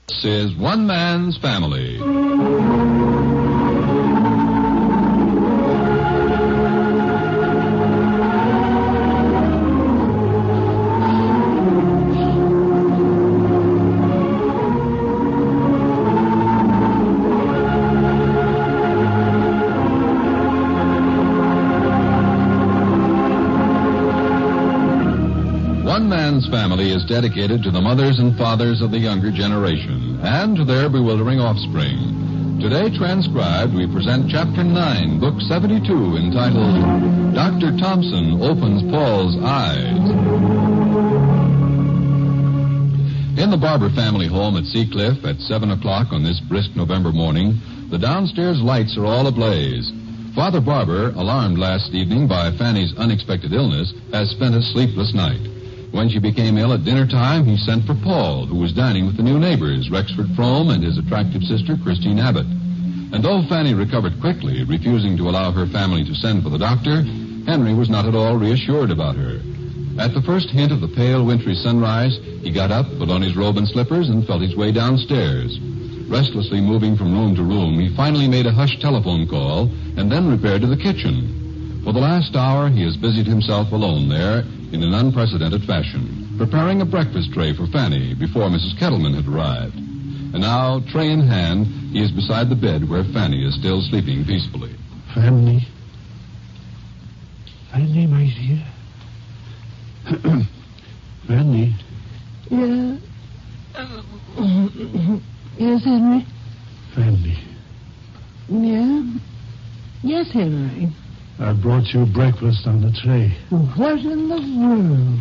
This is One Man's Family. One Man's Family is dedicated to the mothers and fathers of the younger generation and to their bewildering offspring. Today, transcribed, we present Chapter 9, Book 72, entitled Dr. Thompson Opens Paul's Eyes. In the Barbour family home at Seacliff at 7 o'clock on this brisk November morning, the downstairs lights are all ablaze. Father Barbour, alarmed last evening by Fanny's unexpected illness, has spent a sleepless night. When she became ill at dinner time, he sent for Paul, who was dining with the new neighbors, Rexford Frome and his attractive sister, Christine Abbott. And though Fanny recovered quickly, refusing to allow her family to send for the doctor, Henry was not at all reassured about her. At the first hint of the pale, wintry sunrise, he got up, put on his robe and slippers, and felt his way downstairs. Restlessly moving from room to room, he finally made a hushed telephone call and then repaired to the kitchen. For the last hour, he has busied himself alone there in an unprecedented fashion, preparing a breakfast tray for Fanny before Mrs. Kettleman had arrived. And now, tray in hand, he is beside the bed where Fanny is still sleeping peacefully. Fanny? Fanny, my dear? Fanny? Yeah. Yes, Henry? Fanny. Yeah? Yes, Henry. I brought you breakfast on the tray. What in the world?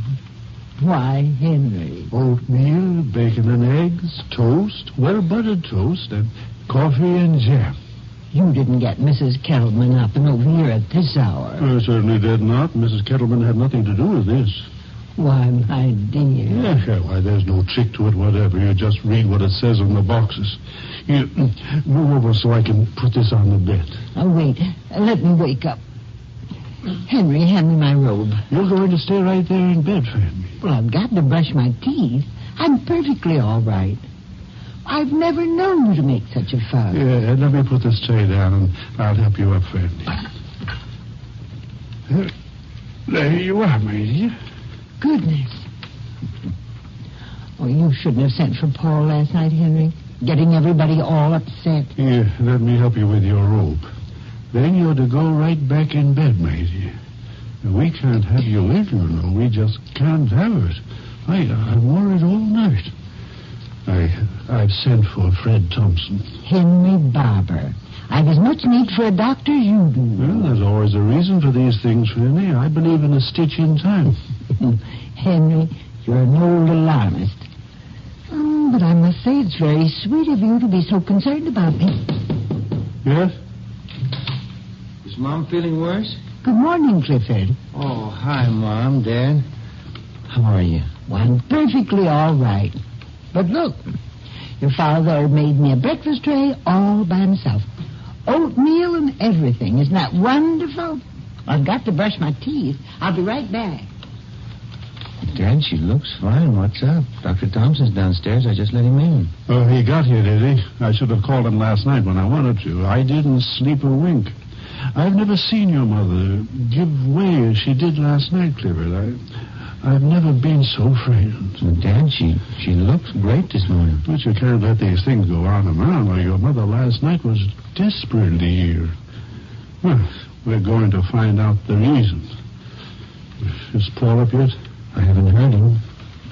Why, Henry? Oatmeal, bacon and eggs, toast, well-buttered toast, and coffee and jam. You didn't get Mrs. Kettleman up and over here at this hour. I certainly did not. Mrs. Kettleman had nothing to do with this. Why, my dear. Yeah, why, there's no trick to it whatever. You just read what it says on the boxes. You move over so I can put this on the bed. Oh, wait. Let me wake up. Henry, hand me my robe. You're going to stay right there in bed, Fanny. Well, I've got to brush my teeth. I'm perfectly all right. I've never known you to make such a fuss. Yeah, let me put this tray down and I'll help you up, Fanny. There you are, my dear. Goodness. Oh, you shouldn't have sent for Paul last night, Henry. Getting everybody all upset. Here, let me help you with your robe. Then you're to go right back in bed, my dear. We can't have you in, you know. We just can't have it. I'm worried all night. I've sent for Fred Thompson. Henry Barbour. I've as much need for a doctor as you do. Well, there's always a reason for these things, Fanny. I believe in a stitch in time. Henry, you're an old alarmist. Oh, but I must say it's very sweet of you to be so concerned about me. Yes? Is Mom feeling worse? Good morning, Clifford. Oh, hi, Mom, Dad. How are you? Well, I'm perfectly all right. But look, your father made me a breakfast tray all by himself. Oatmeal and everything. Isn't that wonderful? I've got to brush my teeth. I'll be right back. Dad, she looks fine. What's up? Dr. Thompson's downstairs. I just let him in. Oh, he got here, did he? I should have called him last night when I wanted to. I didn't sleep a wink. I've never seen your mother give way as she did last night, Clifford. I've never been so frightened. Well, Dad, she looks great this morning. But you can't let these things go on and on. Well, your mother last night was desperately ill. Well, we're going to find out the reason. Is Paul up yet? I haven't heard him.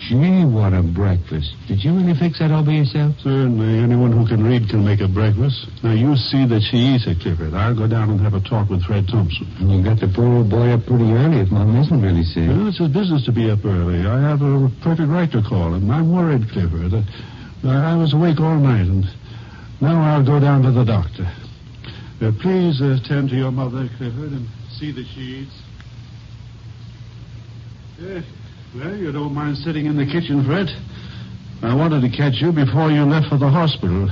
Gee, what a breakfast. Did you really fix that all by yourself? Certainly. Anyone who can read can make a breakfast. Now, you see that she eats it, Clifford. I'll go down and have a talk with Fred Thompson. And you got the poor old boy up pretty early if Mom isn't really sick. Well, it's his business to be up early. I have a perfect right to call him. I'm worried, Clifford. I was awake all night, and now I'll go down to the doctor. Please tend to your mother, Clifford, and see that she eats. Well, you don't mind sitting in the kitchen, Fred? I wanted to catch you before you left for the hospital.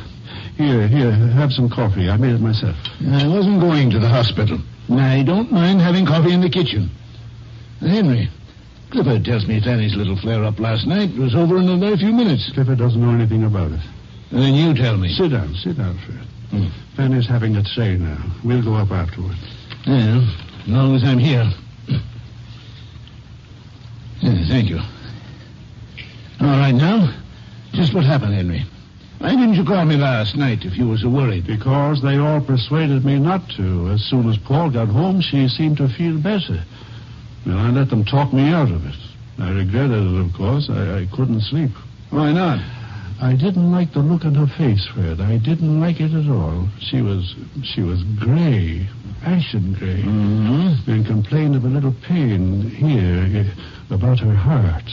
Here, have some coffee. I made it myself. I wasn't going to the hospital. I don't mind having coffee in the kitchen. Henry, Clifford tells me Fanny's little flare-up last night was over in a very few minutes. Clifford doesn't know anything about it. Then you tell me. Sit down, Fred. Fanny's having a tray now. We'll go up afterward. Yeah, as long as I'm here. Yeah, thank you. All right, now, just what happened, Henry? Why didn't you call me last night if you were so worried? Because they all persuaded me not to. As soon as Paul got home, she seemed to feel better. Well, I let them talk me out of it. I regretted it, of course. I couldn't sleep. Why not? I didn't like the look on her face, Fred. I didn't like it at all. She was gray, ashen gray, and complained of a little pain here about her heart.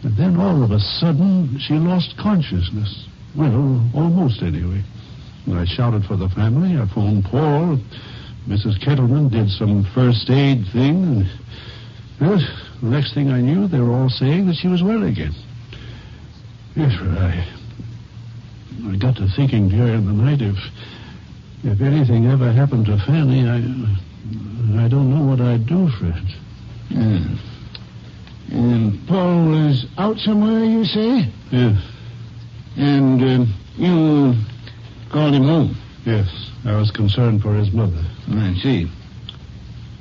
And then all of a sudden, she lost consciousness. Well, almost anyway. I shouted for the family. I phoned Paul. Mrs. Kettleman did some first aid thing. And, well, the next thing I knew, they were all saying that she was well again. Yes, I got to thinking during the night if anything ever happened to Fanny, I don't know what I'd do, Fred. Yeah. And Paul was out somewhere, you say? Yes. And you called him home? Yes. I was concerned for his mother. I see.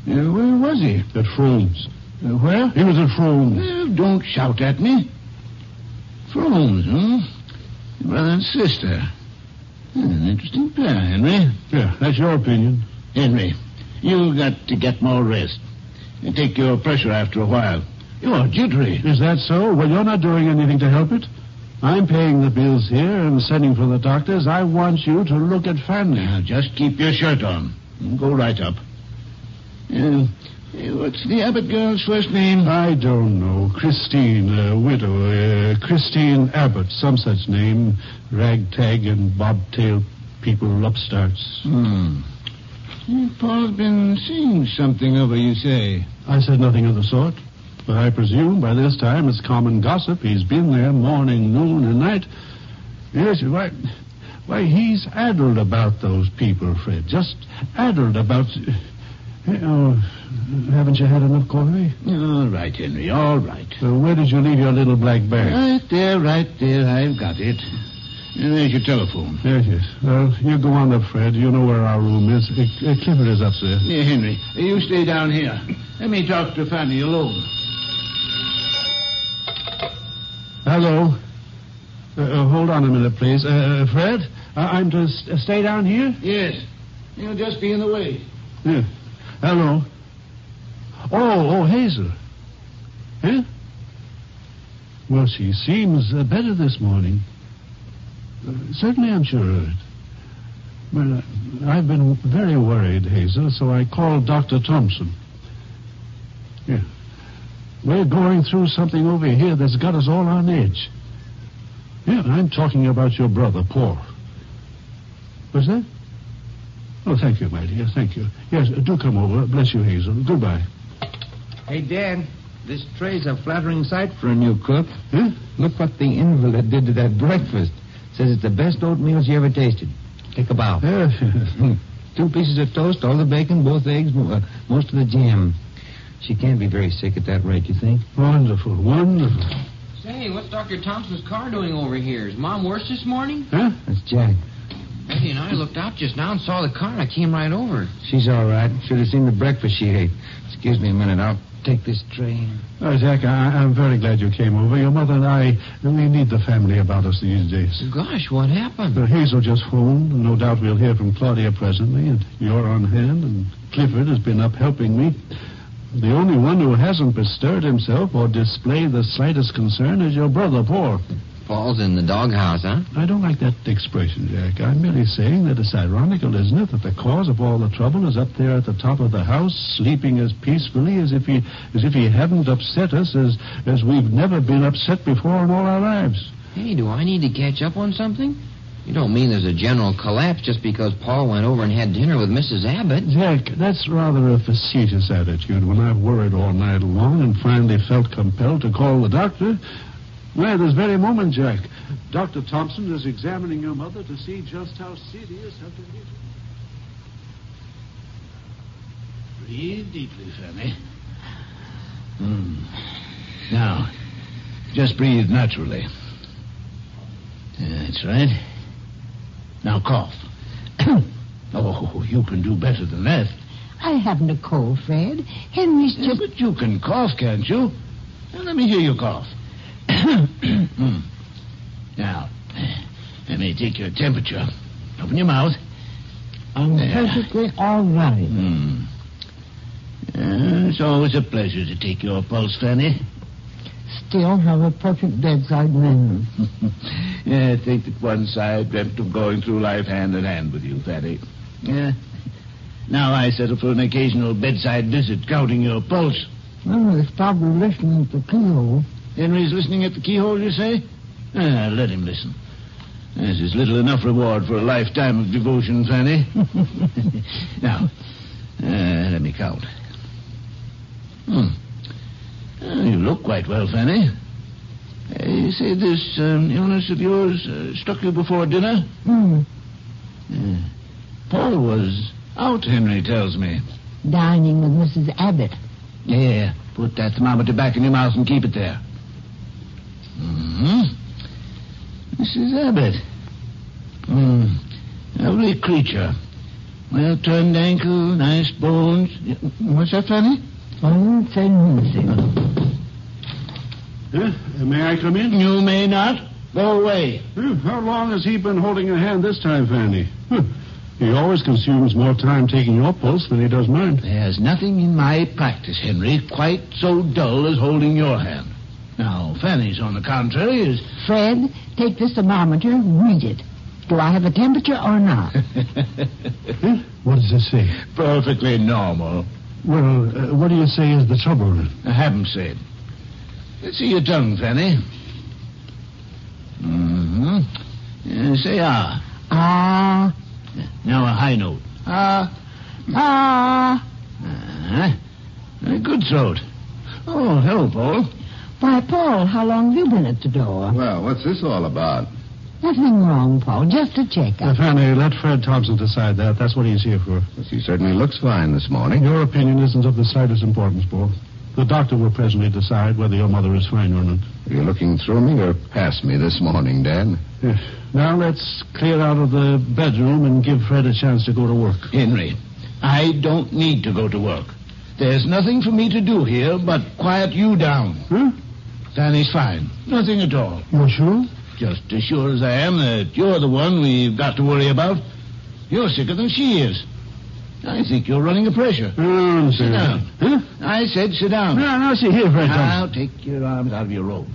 Where was he? At Frome's. Where? He was at Frome's. Don't shout at me. Frome's, huh? Brother and sister. An interesting pair, Henry. Yeah, that's your opinion. Henry, you got to get more rest. And take your pressure after a while. You're jittery. Is that so? Well, you're not doing anything to help it. I'm paying the bills here and sending for the doctors. I want you to look at Fanny. Now, just keep your shirt on. And go right up. What's the Abbott girl's first name? I don't know. Christine, widow. Christine Abbott, some such name. Ragtag and bobtail people, upstarts. Paul's been seeing something of her, you say? I said nothing of the sort. But I presume by this time it's common gossip. He's been there morning, noon, and night. Yes, why, he's addled about those people, Fred. Just addled about... Oh, haven't you had enough coffee? All right, Henry, all right. Where did you leave your little black bag? Right there. I've got it. And there's your telephone. Yes. Well, you go on up, Fred. You know where our room is. Clifford is upstairs. Yeah, Henry, you stay down here. Let me talk to Fanny alone. Hello. Hold on a minute, please. Fred, I'm to stay down here? Yes. You'll just be in the way. Yeah. Hello. Oh, Hazel. Huh? Well, she seems better this morning. Certainly, I'm sure of it. Well, I've been very worried, Hazel, so I called Dr. Thompson. Yeah. We're going through something over here that's got us all on edge. Yeah, I'm talking about your brother, Paul. What's that? Oh, thank you, my dear, thank you. Yes, do come over. Bless you, Hazel. Goodbye. Hey, Dad, this tray's a flattering sight for a new cook. Huh? Look what the invalid did to that breakfast. Says it's the best oatmeal she ever tasted. Take a bow. Yes. 2 pieces of toast, all the bacon, both eggs, most of the jam. She can't be very sick at that rate, you think? Wonderful. Say, what's Dr. Thompson's car doing over here? Is Mom worse this morning? Huh? That's Jack. Betty and I looked out just now and saw the car. I came right over. She's all right. Should have seen the breakfast she ate. Excuse me a minute. I'll take this tray. Oh, Jack, I'm very glad you came over. Your mother and I, we need the family about us these days. Gosh, what happened? Hazel just phoned. No doubt we'll hear from Claudia presently, and you're on hand, and Clifford has been up helping me. The only one who hasn't bestirred himself or displayed the slightest concern is your brother, Paul. Paul's in the doghouse, huh? I don't like that expression, Jack. I'm merely saying that it's ironical, isn't it, that the cause of all the trouble is up there at the top of the house, sleeping as peacefully as if he hadn't upset us as we've never been upset before in all our lives. Hey, do I need to catch up on something? You don't mean there's a general collapse just because Paul went over and had dinner with Mrs. Abbott? Jack, that's rather a facetious attitude when I've worried all night long and finally felt compelled to call the doctor. Well, this very moment, Jack, Dr. Thompson is examining your mother to see just how serious her condition is. Breathe deeply, Fanny. Now, just breathe naturally. That's right. Now cough. Oh, you can do better than that. I haven't a cold, Fred. Henry's just... But you can cough, can't you? Now, let me hear you cough. Now, let me take your temperature. Open your mouth. I'm perfectly all right. It's always a pleasure to take your pulse, Fanny. Still have a perfect bedside manner. Yeah, I think that once I dreamt of going through life hand in hand with you, Fanny. Yeah. Now I settle for an occasional bedside visit, counting your pulse. Henry's probably listening at the keyhole. Henry's listening at the keyhole, you say? Let him listen. This is little enough reward for a lifetime of devotion, Fanny. Now, let me count. You look quite well, Fanny. You say this illness of yours struck you before dinner? Paul was out, Henry tells me. Dining with Mrs. Abbott. Yeah, put that thermometer back in your mouth and keep it there. Mrs. Abbott. Lovely creature. Well-turned ankle, nice bones. What's that, Fanny? I didn't say anything. May I come in? You may not. Go away. How long has he been holding your hand this time, Fanny? He always consumes more time taking your pulse than he does mine. There's nothing in my practice, Henry, quite so dull as holding your hand. Now, Fanny's, on the contrary, is... Fred, take this thermometer and read it. Do I have a temperature or not? What does it say? Perfectly normal. Well, what do you say is the trouble? I haven't said. Let's see your tongue, Fanny. Say ah. Ah. Now a high note. Ah. Ah. Good throat. Oh, hello, Paul. Why, Paul, how long have you been at the door? Well, what's this all about? Nothing wrong, Paul. Just a checkup. Fanny, let Fred Thompson decide that. That's what he's here for. Yes, he certainly looks fine this morning. Your opinion isn't of the slightest importance, Paul. The doctor will presently decide whether your mother is fine or not. You're looking through me or past me this morning, Dan? Yes. Now let's clear out of the bedroom and give Fred a chance to go to work. Henry, I don't need to go to work. There's nothing for me to do here but quiet you down. Fanny's fine. Nothing at all. You're sure? Just as sure as I am that you're the one we've got to worry about. You're sicker than she is. I think you're running a pressure. Sit down. Huh? I said sit down. No, see here, Fred Thompson. Now, take your arms out of your robe.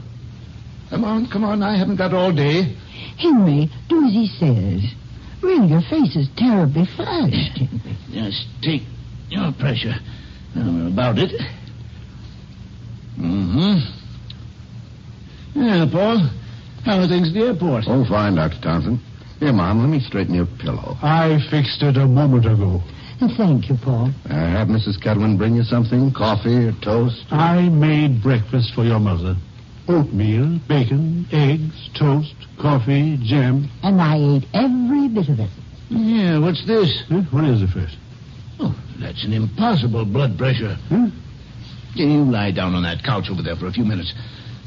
Come on. I haven't got all day. Henry, do as he says. Really, your face is terribly flushed, Henry. Just take your pressure. About it. Yeah, Paul. How are things at the airport? Oh, fine, Dr. Thompson. Here, Mom, let me straighten your pillow. I fixed it a moment ago. Thank you, Paul. Have Mrs. Kedwin bring you something? Coffee or toast? I made breakfast for your mother. Oatmeal, bacon, eggs, toast, coffee, jam. And I ate every bit of it. Yeah, what's this? What is it, Fred? Oh, that's an impossible blood pressure. You lie down on that couch over there for a few minutes.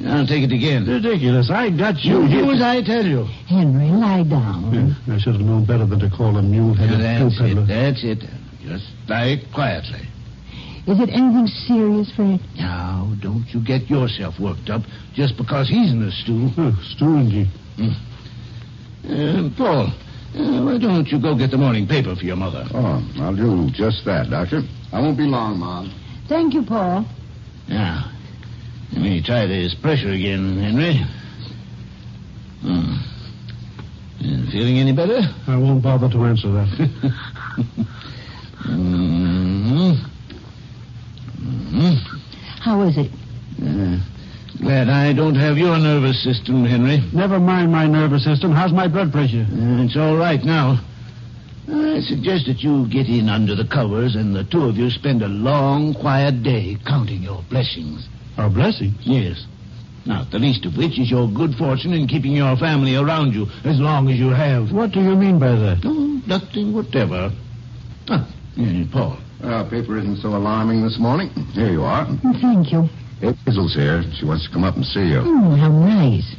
I'll take it again. Ridiculous. I got you. You do as I tell you. Henry, lie down. I should have known better than to call a mule-headed pill peddler. That's it. Just lie quietly. Is it anything serious, Fred? Now, don't you get yourself worked up just because he's in the stew. Stew indeed. Paul, why don't you go get the morning paper for your mother? Oh, I'll do just that, Doctor. I won't be long, Mom. Thank you, Paul. Now, let me try this pressure again, Henry. Feeling any better? I won't bother to answer that. How is it? Glad I don't have your nervous system, Henry. Never mind my nervous system. How's my blood pressure? It's all right now. I suggest that you get in under the covers and the two of you spend a long, quiet day counting your blessings. Our blessings? Yes. Not the least of which is your good fortune in keeping your family around you as long as you have. What do you mean by that? Oh, nothing whatever. Paul. Paper isn't so alarming this morning. Here you are. Thank you. Hazel's here. She wants to come up and see you. How nice.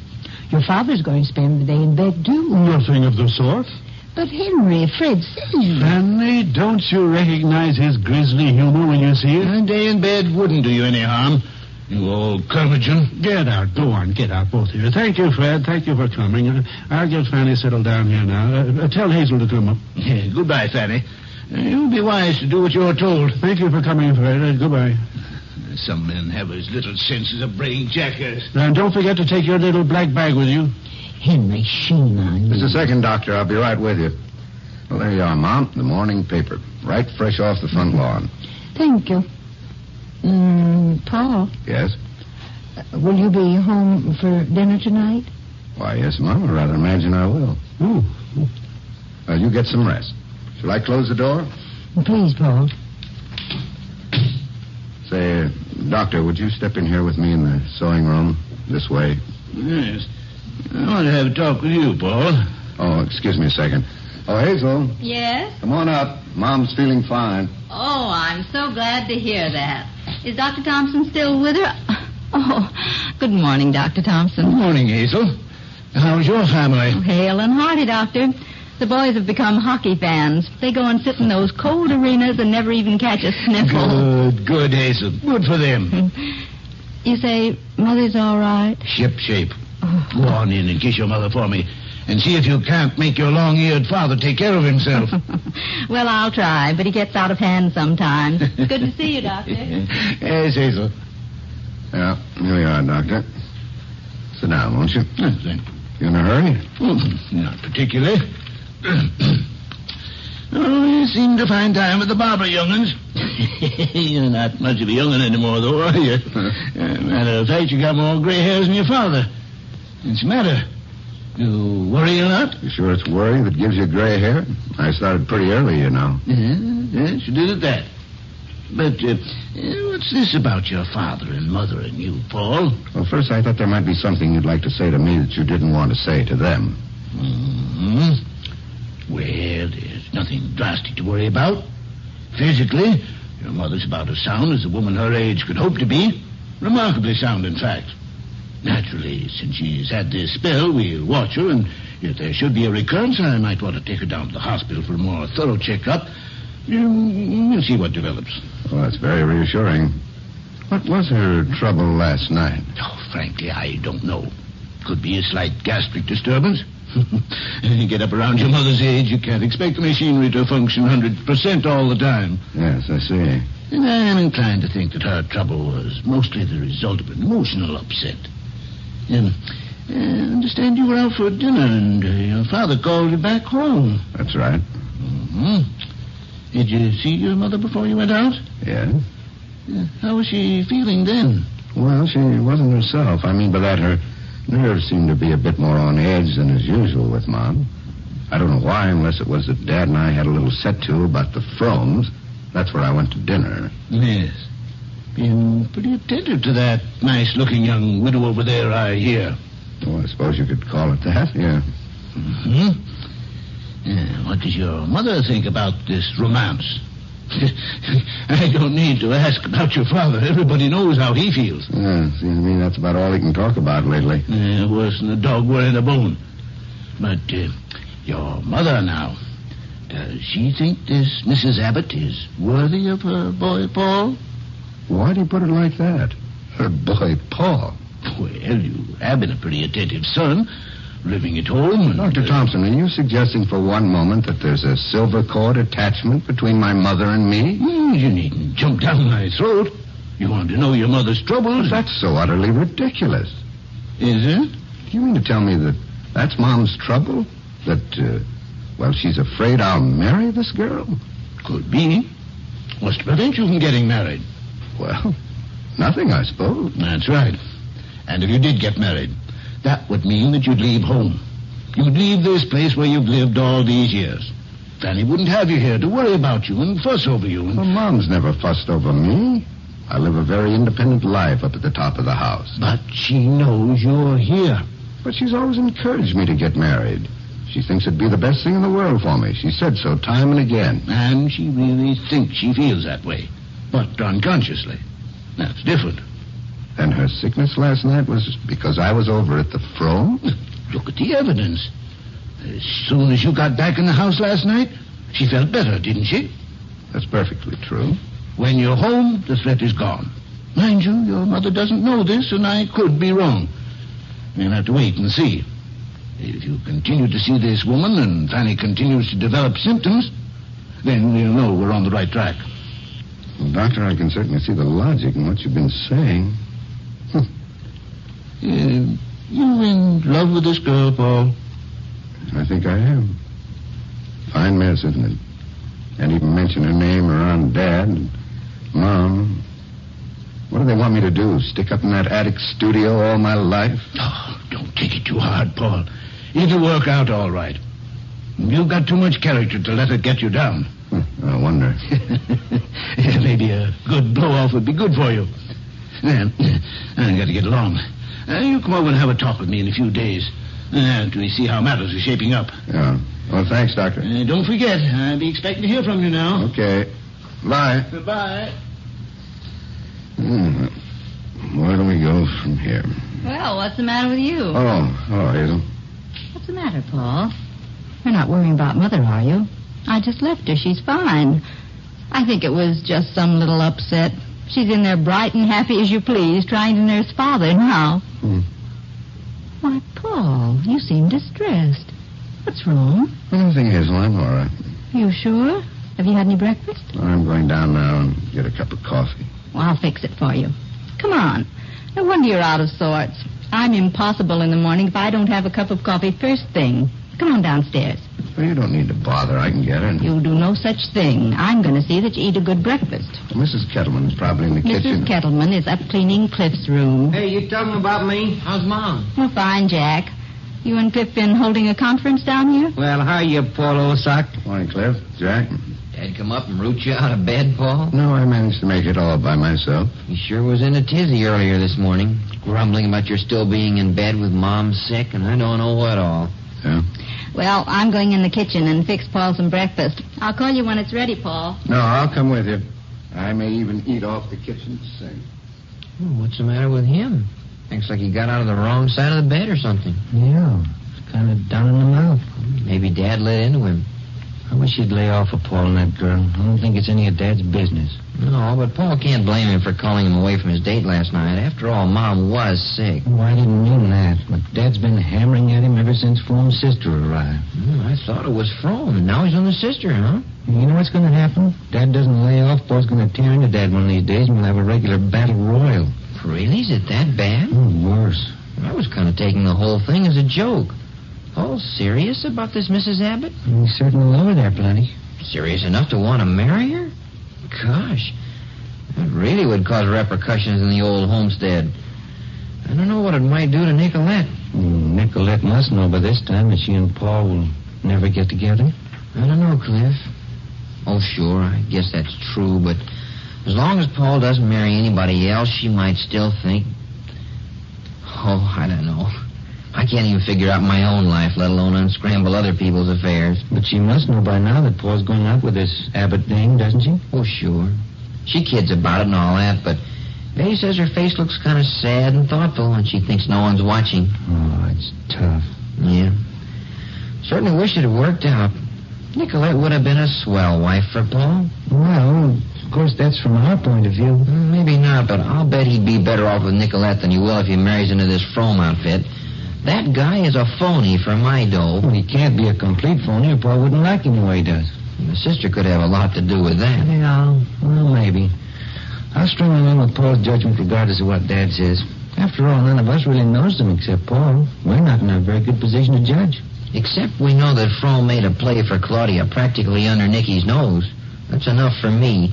Your father's going to spend the day in bed, too. Nothing of the sort. But, Henry, Fred says... Fanny, don't you recognize his grisly humor when you see it? A day in bed wouldn't do you any harm, you old curmudgeon. Get out. Go on. Get out, both of you. Thank you, Fred. Thank you for coming. I'll get Fanny settled down here now. Tell Hazel to come up. Yeah, goodbye, Fanny. You'll be wise to do what you're told. Thank you for coming, Fred. Goodbye. Some men have as little sense as a brain jackass. And don't forget to take your little black bag with you. Henry, shame on you. Just a second, Doctor. I'll be right with you. Well, there you are, Mom. The morning paper. Right fresh off the front lawn. Thank you. Paul, Yes? will you be home for dinner tonight? Why, yes, Mom. I rather imagine I will. You get some rest. Shall I close the door? Please, Paul. Say, Doctor, would you step in here with me in the sewing room? This way. Yes. I want to have a talk with you, Paul. Oh, excuse me a second. Oh, Hazel, Yes? come on up. Mom's feeling fine. Oh, I'm so glad to hear that. Is Dr. Thompson still with her? Oh, good morning, Dr. Thompson. Good morning, Hazel. How's your family? Hale and hearty, Doctor. The boys have become hockey fans. They go and sit in those cold arenas and never even catch a sniffle. Good, Hazel. Good for them. You say Mother's all right? Ship shape. Go on in and kiss your mother for me. And see if you can't make your long-eared father take care of himself. Well, I'll try, but he gets out of hand sometimes. It's good to see you, Doctor. Yes, Hazel. Yeah, here we are, Doctor. Sit down, won't you? Thank you. You in a hurry? Not particularly. You seem to find time with the Barbour young'uns. You're not much of a young'un anymore, though, are you? Matter of fact, you got more gray hairs than your father. What's the matter? You worry a lot? You sure it's worry that gives you gray hair? I started pretty early, you know. Yes, you did at that. But what's this about your father and mother and you, Paul? Well, first I thought there might be something you'd like to say to me that you didn't want to say to them. Well, there's nothing drastic to worry about. Physically, your mother's about as sound as a woman her age could hope to be. Remarkably sound, in fact. Naturally, since she's had this spell, we'll watch her, and if there should be a recurrence, I might want to take her down to the hospital for a more thorough checkup. We'll see what develops. Well, that's very reassuring. What was her trouble last night? Oh, frankly, I don't know. Could be a slight gastric disturbance. You get up around your mother's age, you can't expect the machinery to function 100% all the time. Yes, I see. And I'm inclined to think that her trouble was mostly the result of an emotional upset. I understand you were out for dinner and your father called you back home. That's right. Did you see your mother before you went out? Yes. How was she feeling then? Well, she wasn't herself. I mean by that her nerves seemed to be a bit more on edge than as usual with Mom. I don't know why, unless it was that Dad and I had a little set-to about the Fromes. That's where I went to dinner. Yes. Been pretty attentive to that nice-looking young widow over there, I hear. Oh, I suppose you could call it that, yeah. What does your mother think about this romance? I don't need to ask about your father. Everybody knows how he feels. Yeah, seems to me that's about all he can talk about lately. Worse than a dog wearing a bone. But your mother now, does she think this Mrs. Abbott is worthy of her boy Paul? Why do you put it like that? Her boy Paul. Well, you have been a pretty attentive son, living at home and... Dr. Thompson, are you suggesting for one moment that there's a silver cord attachment between my mother and me? You needn't jump down my throat. You want to know your mother's troubles? That's so utterly ridiculous. Is it? You mean to tell me that that's Mom's trouble? That, she's afraid I'll marry this girl? Could be. What's to prevent you from getting married? Well, nothing, I suppose. That's right. And if you did get married, that would mean that you'd leave home. You'd leave this place where you've lived all these years. Fanny wouldn't have you here to worry about you and fuss over you. Well, Mom's never fussed over me. I live a very independent life up at the top of the house. But she knows you're here. But she's always encouraged me to get married. She thinks it'd be the best thing in the world for me. She said so time and again. And she really thinks she feels that way. But unconsciously. That's different. Then her sickness last night was because I was over at the Fromes? Look at the evidence. As soon as you got back in the house last night, she felt better, didn't she? That's perfectly true. When you're home, the threat is gone. Mind you, your mother doesn't know this, and I could be wrong. You'll have to wait and see. If you continue to see this woman and Fanny continues to develop symptoms, then we'll know we're on the right track. Well, Doctor, I can certainly see the logic in what you've been saying. You in love with this girl, Paul? I think I am. Fine mess, isn't it? And even mention her name around Dad and Mom. What do they want me to do? Stick up in that attic studio all my life? Oh, don't take it too hard, Paul. It'll work out all right. You've got too much character to let it get you down. I wonder. Maybe a good blow-off would be good for you. Now, I got to get along. You come over and have a talk with me in a few days. Till we see how matters are shaping up. Yeah. Well, thanks, Doctor. Don't forget, I'll be expecting to hear from you now. Okay. Bye. Goodbye. Where do we go from here? Well, what's the matter with you? Oh, Hazel. What's the matter, Paul? You're not worrying about Mother, are you? I just left her. She's fine. I think it was just some little upset. She's in there bright and happy as you please, trying to nurse Father now. Why, Paul, you seem distressed. What's wrong? Nothing, Hazel. I'm all right. You sure? Have you had any breakfast? I'm going down now and get a cup of coffee. Well, I'll fix it for you. Come on. No wonder you're out of sorts. I'm impossible in the morning if I don't have a cup of coffee first thing. Come on downstairs. Well, you don't need to bother. I can get her. You'll do no such thing. I'm going to see that you eat a good breakfast. Mrs. Kettleman's probably in the kitchen. Mrs. Kettleman is up cleaning Cliff's room. Hey, you talking about me? How's Mom? Well, fine, Jack. You and Cliff been holding a conference down here? Well, how are you, Paul, old sock? Morning, Cliff. Jack? Dad come up and root you out of bed, Paul? No, I managed to make it all by myself. He sure was in a tizzy earlier this morning, grumbling about your still being in bed with Mom sick and I don't know what all. Yeah? Well, I'm going in the kitchen and fix Paul some breakfast. I'll call you when it's ready, Paul. No, I'll come with you. I may even eat off the kitchen sink. What's the matter with him? Looks like he got out of the wrong side of the bed or something. Yeah, it's kind of down in the mouth. Maybe Dad let into him. I wish he'd lay off of Paul and that girl. I don't think it's any of Dad's business. No, but Paul can't blame him for calling him away from his date last night. After all, Mom was sick. Oh, I didn't mean that. But Dad's been hammering at him ever since Frome's sister arrived. I thought it was Frome, and now he's on the sister, huh? You know what's going to happen? Dad doesn't lay off. Paul's going to tear into Dad one of these days, and we'll have a regular battle royal. Really? Is it that bad? Worse. I was kind of taking the whole thing as a joke. Paul's serious about this Mrs. Abbott? He's certainly over there plenty. Serious enough to want to marry her? Gosh, that really would cause repercussions in the old homestead. I don't know what it might do to Nicolette. Nicolette must know by this time that she and Paul will never get together. I don't know, Cliff. Oh, sure, I guess that's true, but as long as Paul doesn't marry anybody else, she might still think... Oh, I don't know. I can't even figure out my own life, let alone unscramble other people's affairs. But she must know by now that Paul's going out with this Abbott dame, doesn't she? Oh, sure. She kids about it and all that, but Betty says her face looks kind of sad and thoughtful, and she thinks no one's watching. Oh, it's tough. Yeah. Certainly wish it had worked out. Nicolette would have been a swell wife for Paul. Well, of course, that's from our point of view. Maybe not, but I'll bet he'd be better off with Nicolette than he will if he marries into this Frome outfit. That guy is a phony for my dough. Well, he can't be a complete phony or Paul wouldn't like him the way he does. The sister could have a lot to do with that. Yeah, well, maybe. I'll string along with Paul's judgment regardless of what Dad says. After all, none of us really knows them except Paul. We're not in a very good position to judge. Except we know that Frome made a play for Claudia practically under Nicky's nose. That's enough for me.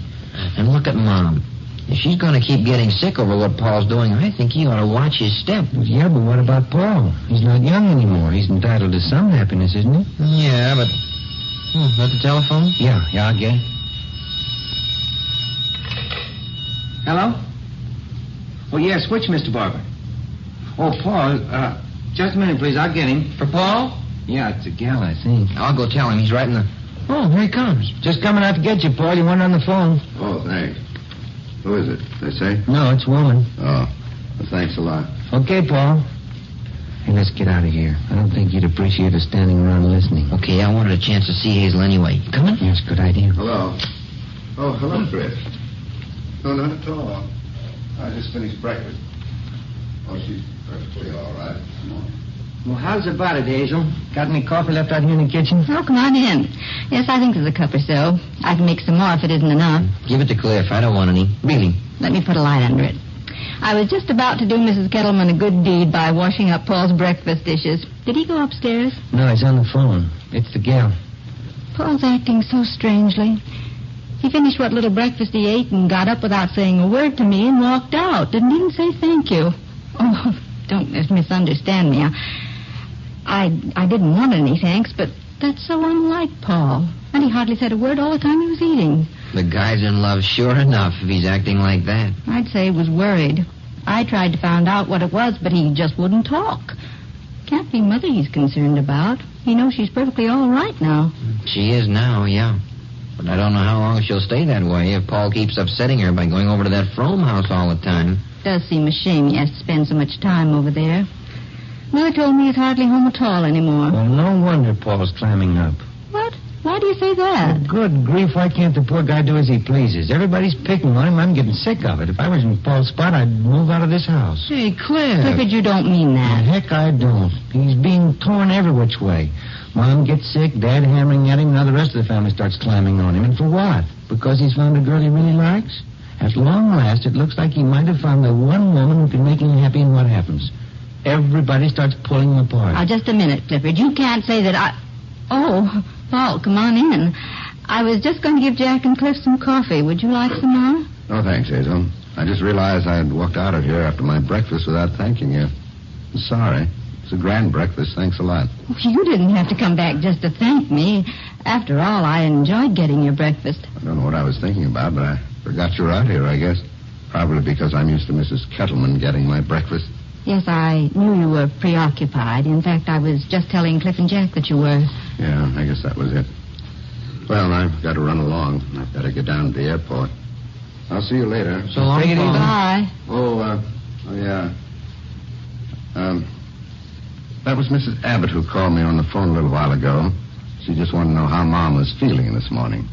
And look at Mom. If she's going to keep getting sick over what Paul's doing, I think he ought to watch his step. Yeah, but what about Paul? He's not young anymore. He's entitled to some happiness, isn't he? Yeah, but... is that the telephone? Yeah, I'll get it. Hello? Oh, yeah, switch, Mr. Barbour. Oh, Paul, just a minute, please. I'll get him. For Paul? Yeah, it's a gal, I think. I'll go tell him. He's right in the... Oh, here he comes. Just coming out to get you, Paul. You weren't on the phone. Oh, thanks. Who is it? They say? No, it's a woman. Oh. Well, thanks a lot. Okay, Paul. Hey, let's get out of here. I don't think you'd appreciate us standing around listening. Okay, I wanted a chance to see Hazel anyway. You coming? Yes, good idea. Hello. Oh, hello, Chris. No, not at all. I just finished breakfast. Oh, she's perfectly all right. Come on. Well, how's about it, Hazel? Got any coffee left out here in the kitchen? Oh, come on in. Yes, I think there's a cup or so. I can make some more if it isn't enough. Give it to Cliff. I don't want any. Really. Let me put a light under it. I was just about to do Mrs. Kettleman a good deed by washing up Paul's breakfast dishes. Did he go upstairs? No, he's on the phone. It's the gal. Paul's acting so strangely. He finished what little breakfast he ate and got up without saying a word to me and walked out. Didn't even say thank you. Oh, don't misunderstand me. I didn't want any thanks, but that's so unlike Paul. And he hardly said a word all the time he was eating. The guy's in love sure enough if he's acting like that. I'd say he was worried. I tried to find out what it was, but he just wouldn't talk. Can't be Mother he's concerned about. He knows she's perfectly all right now. She is now, yeah. But I don't know how long she'll stay that way if Paul keeps upsetting her by going over to that Frome house all the time. Does seem a shame he has to spend so much time over there. Mother told me he's hardly home at all anymore. Well, no wonder Paul's clamming up. What? Why do you say that? Good grief, why can't the poor guy do as he pleases? Everybody's picking on him. I'm getting sick of it. If I was in Paul's spot, I'd move out of this house. Hey, Cliff. Clifford, you don't mean that. Heck, I don't. He's being torn every which way. Mom gets sick, Dad hammering at him, now the rest of the family starts clamming on him. And for what? Because he's found a girl he really likes? At long last, it looks like he might have found the one woman who can make him happy, and what happens? Everybody starts pulling him apart. Now, just a minute, Clifford. You can't say that I... Oh, Paul, come on in. I was just going to give Jack and Cliff some coffee. Would you like some more? Oh, thanks, Hazel. I just realized I'd walked out of here after my breakfast without thanking you. I'm sorry. It's a grand breakfast. Thanks a lot. You didn't have to come back just to thank me. After all, I enjoyed getting your breakfast. I don't know what I was thinking about, but I forgot you were out here, I guess. Probably because I'm used to Mrs. Kettleman getting my breakfast. Yes, I knew you were preoccupied. In fact, I was just telling Cliff and Jack that you were. Yeah, I guess that was it. Well, I've got to run along. I've got to get down to the airport. I'll see you later. So long, Paul. Bye. Oh, yeah. That was Mrs. Abbott who called me on the phone a little while ago. She just wanted to know how Mom was feeling this morning.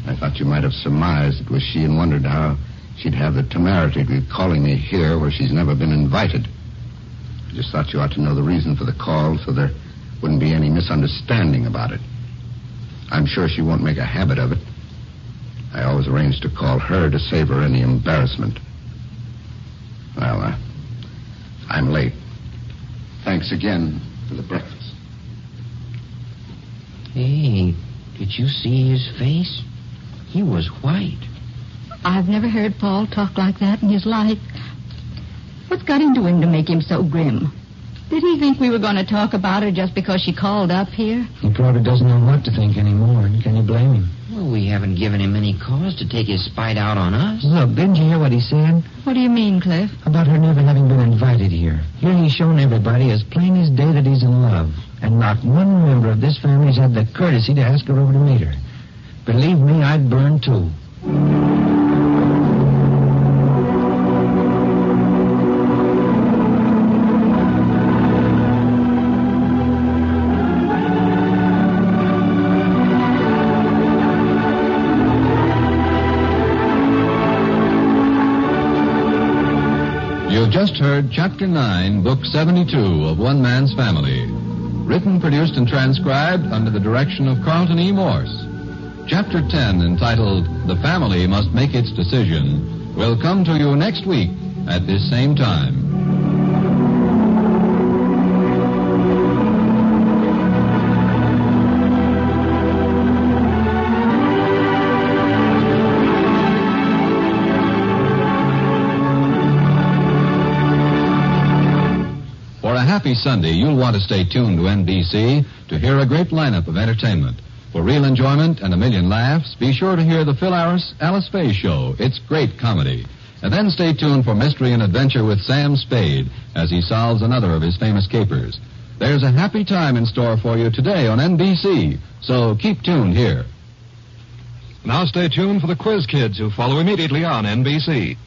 I thought you might have surmised it was she and wondered how she'd have the temerity to be calling me here where she's never been invited. I just thought you ought to know the reason for the call so there wouldn't be any misunderstanding about it. I'm sure she won't make a habit of it. I always arrange to call her to save her any embarrassment. Well, I'm late. Thanks again for the breakfast. Hey, did you see his face? He was white. I've never heard Paul talk like that in his life. What's got into him to make him so grim? Did he think we were going to talk about her just because she called up here? He probably doesn't know what to think anymore. Can you blame him? Well, we haven't given him any cause to take his spite out on us. Look, didn't you hear what he said? What do you mean, Cliff? About her never having been invited here. Here he's shown everybody as plain as day that he's in love. And not one member of this family's had the courtesy to ask her over to meet her. Believe me, I'd burn too. You've just heard Chapter 9, Book 72 of One Man's Family. Written, produced, and transcribed under the direction of Carlton E. Morse. Chapter 10, entitled The Family Must Make Its Decision, will come to you next week at this same time. For a happy Sunday, you'll want to stay tuned to NBC to hear a great lineup of entertainment. For real enjoyment and a million laughs, be sure to hear the Phil Alice Faye Show. It's great comedy. And then stay tuned for mystery and adventure with Sam Spade as he solves another of his famous capers. There's a happy time in store for you today on NBC, so keep tuned here. Now stay tuned for the Quiz Kids, who follow immediately on NBC.